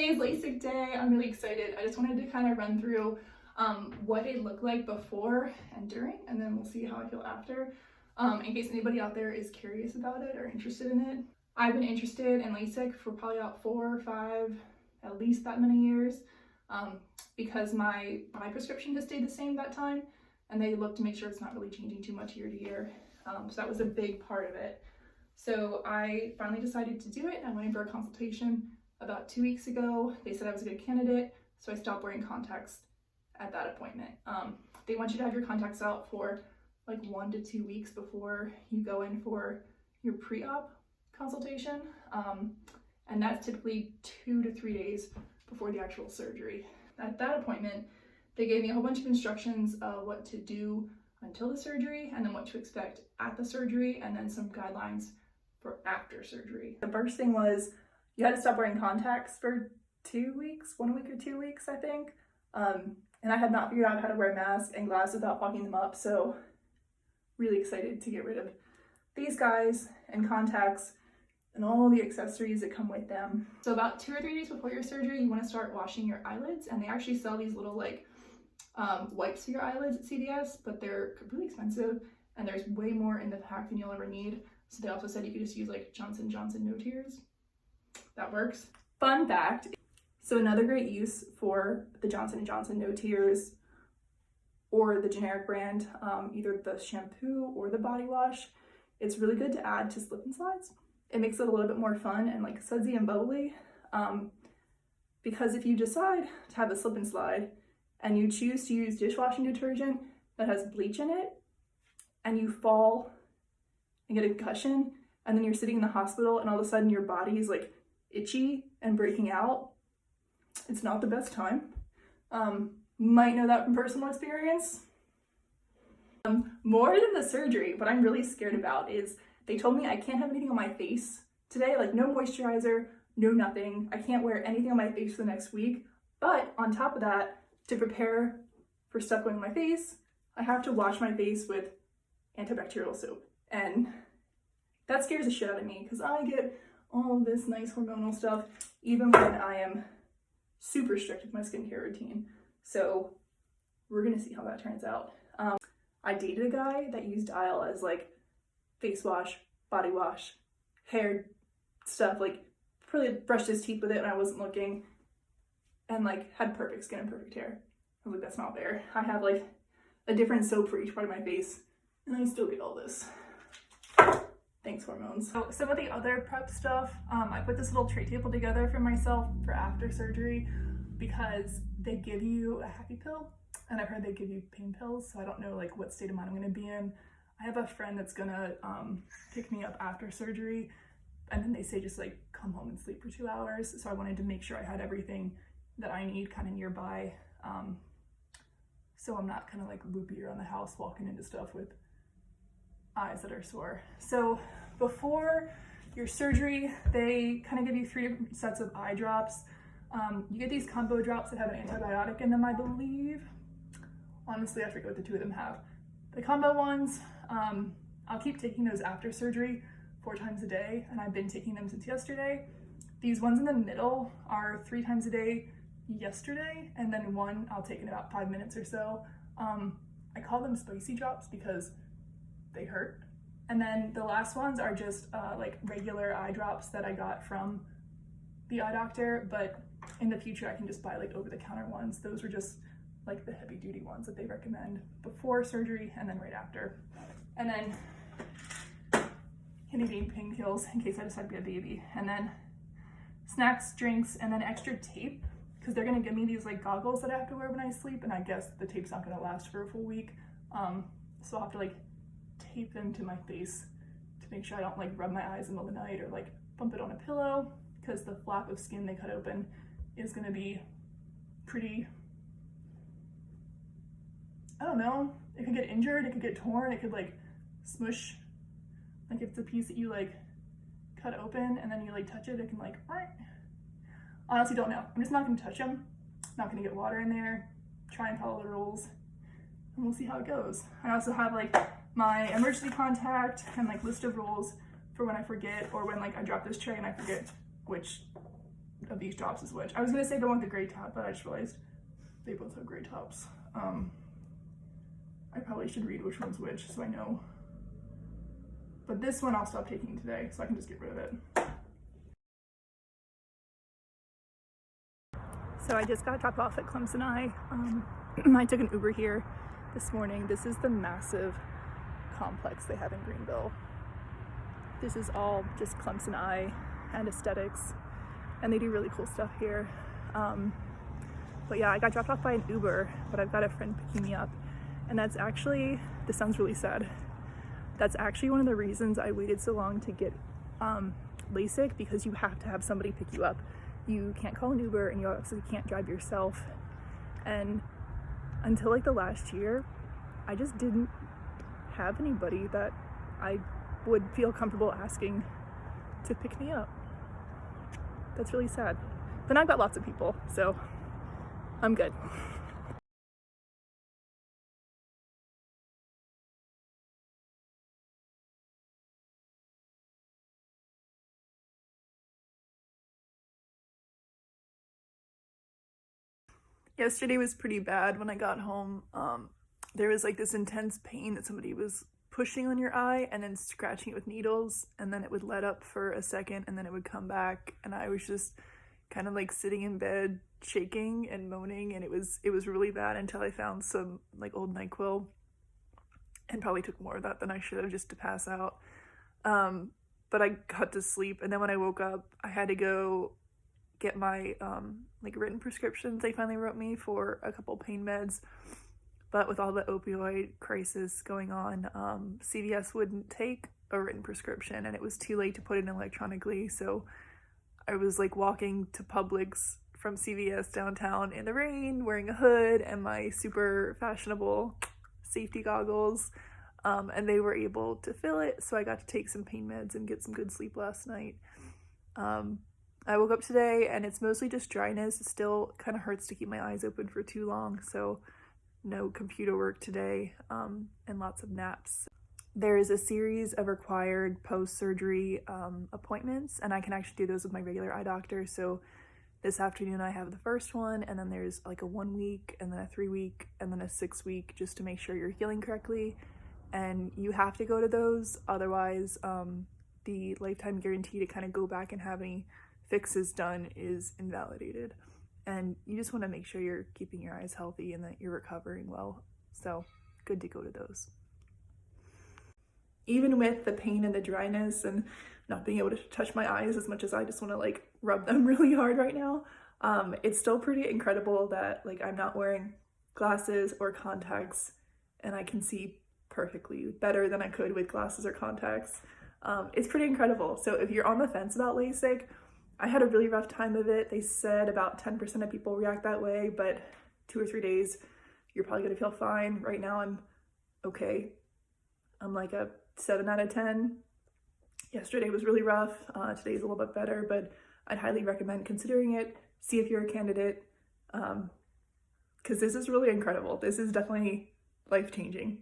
today's LASIK day. I'm really excited. I just wanted to kind of run through what it looked like before and during, and then we'll see how I feel after, in case anybody out there is curious about it or interested in it. I've been interested in LASIK for probably about 4 or 5, at least that many years, because my prescription has stayed the same that time, and they look to make sure it's not really changing too much year to year. So that was a big part of it. So I finally decided to do it. I went in for a consultation about 2 weeks ago. They said I was a good candidate, so I stopped wearing contacts at that appointment. They want you to have your contacts out for like 1 to 2 weeks before you go in for your pre-op consultation, and that's typically 2 to 3 days before the actual surgery. At that appointment, they gave me a whole bunch of instructions of what to do until the surgery, and then what to expect at the surgery, and then some guidelines for after surgery. The first thing was you had to stop wearing contacts for 2 weeks, 1 week or 2 weeks, I think. And I had not figured out how to wear a mask and glasses without fucking them up, so really excited to get rid of these guys and contacts and all the accessories that come with them. So about 2 or 3 days before your surgery, you want to start washing your eyelids, and they actually sell these little like wipes for your eyelids at CVS, but they're really expensive, and there's way more in the pack than you'll ever need. So they also said you could just use like Johnson & Johnson No Tears. That works. Fun fact, so another great use for the Johnson & Johnson No Tears or the generic brand, either the shampoo or the body wash, it's really good to add to slip and slides. It makes it a little bit more fun and like sudsy and bubbly, because if you decide to have a slip and slide and you choose to use dishwashing detergent that has bleach in it, and you fall and get a concussion, and then you're sitting in the hospital and all of a sudden your body is like itchy and breaking out, it's not the best time. Might know that from personal experience. More than the surgery, what I'm really scared about is they told me I can't have anything on my face today, like no moisturizer, no nothing. I can't wear anything on my face for the next week. But on top of that, to prepare for stuff going on my face, I have to wash my face with antibacterial soap. And that scares the shit out of me because I get all of this nice hormonal stuff even when I am super strict with my skincare routine. So we're gonna see how that turns out. I dated a guy that used Dial as like face wash, body wash, hair stuff, like really brushed his teeth with it when I wasn't looking, and like had perfect skin and perfect hair. I was like, that's not fair. I have like a different soap for each part of my face, and I still get all this. Thanks, hormones. So some of the other prep stuff, I put this little tray table together for myself for after surgery because they give you a happy pill, and I've heard they give you pain pills, so I don't know like what state of mind I'm gonna be in. I have a friend that's gonna pick me up after surgery, and then they say just like come home and sleep for 2 hours, so I wanted to make sure I had everything that I need kind of nearby, so I'm not kind of like loopy around the house walking into stuff with eyes that are sore. So before your surgery, they kind of give you 3 different sets of eye drops. You get these combo drops that have an antibiotic in them, I believe. Honestly, I forget what the 2 of them have. The combo ones, I'll keep taking those after surgery 4 times a day, and I've been taking them since yesterday. These ones in the middle are 3 times a day yesterday, and then 1 I'll take in about 5 minutes or so. I call them spicy drops because they hurt. And then the last ones are just like regular eye drops that I got from the eye doctor, but in the future I can just buy like over-the-counter ones. Those were just like the heavy-duty ones that they recommend before surgery and then right after. And then Canadian pain pills in case I decide to be a baby. And then snacks, drinks, and then extra tape, because they're gonna give me these like goggles that I have to wear when I sleep, and I guess the tape's not gonna last for a full week. So I'll have to like tape them to my face to make sure I don't like rub my eyes in the middle of the night or like bump it on a pillow, because the flap of skin they cut open is gonna be pretty, I don't know, it could get injured, it could get torn, it could like smush. Like if it's a piece that you like cut open and then you like touch it, it can like, honestly don't know. I'm just not gonna touch them, not gonna get water in there, try and follow the rules, and we'll see how it goes. I also have like my emergency contact and like list of rules for when I forget, or when like I drop this tray and I forget which of these drops is which. I was gonna say the one with the gray top, but I just realized they both have gray tops. I probably should read which one's which so I know. But this one I'll stop taking today so I can just get rid of it. So I just got dropped off at Clemson Eye. I took an Uber here this morning. This is the massive complex they have in Greenville. This is all just Clemson Eye and aesthetics, and they do really cool stuff here. But yeah, I got dropped off by an Uber, but I've got a friend picking me up, and that's actually, this sounds really sad, that's actually one of the reasons I waited so long to get LASIK, because you have to have somebody pick you up. You can't call an Uber, and you obviously can't drive yourself. And until like the last year, I just didn't have anybody that I would feel comfortable asking to pick me up. That's really sad. But I've got lots of people, so I'm good. Yesterday was pretty bad. When I got home, there was like this intense pain that somebody was pushing on your eye and then scratching it with needles, and then it would let up for a second and then it would come back, and I was just kind of like sitting in bed shaking and moaning, and it was really bad until I found some like old NyQuil, and probably took more of that than I should have just to pass out. But I got to sleep, and then when I woke up I had to go get my like written prescriptions they finally wrote me for a couple pain meds. But with all the opioid crisis going on, CVS wouldn't take a written prescription, and it was too late to put it in electronically. So I was like walking to Publix from CVS downtown in the rain, wearing a hood and my super fashionable safety goggles, and they were able to fill it. So I got to take some pain meds and get some good sleep last night. I woke up today and it's mostly just dryness. It still kind of hurts to keep my eyes open for too long, so no computer work today, and lots of naps. There is a series of required post-surgery appointments, and I can actually do those with my regular eye doctor. So this afternoon I have the first one, and then there's like a 1 week, and then a 3 week, and then a 6 week, just to make sure you're healing correctly. And you have to go to those, otherwise the lifetime guarantee to kind of go back and have any fixes done is invalidated. And you just want to make sure you're keeping your eyes healthy and that you're recovering well. So good to go to those. Even with the pain and the dryness and not being able to touch my eyes as much as I just want to like rub them really hard right now, it's still pretty incredible that like I'm not wearing glasses or contacts and I can see perfectly, better than I could with glasses or contacts. It's pretty incredible. So if you're on the fence about LASIK, I had a really rough time of it. They said about 10% of people react that way, but 2 or 3 days, you're probably gonna feel fine. Right now I'm okay. I'm like a 7 out of 10. Yesterday was really rough. Today's a little bit better, but I'd highly recommend considering it. See if you're a candidate, because this is really incredible. This is definitely life-changing.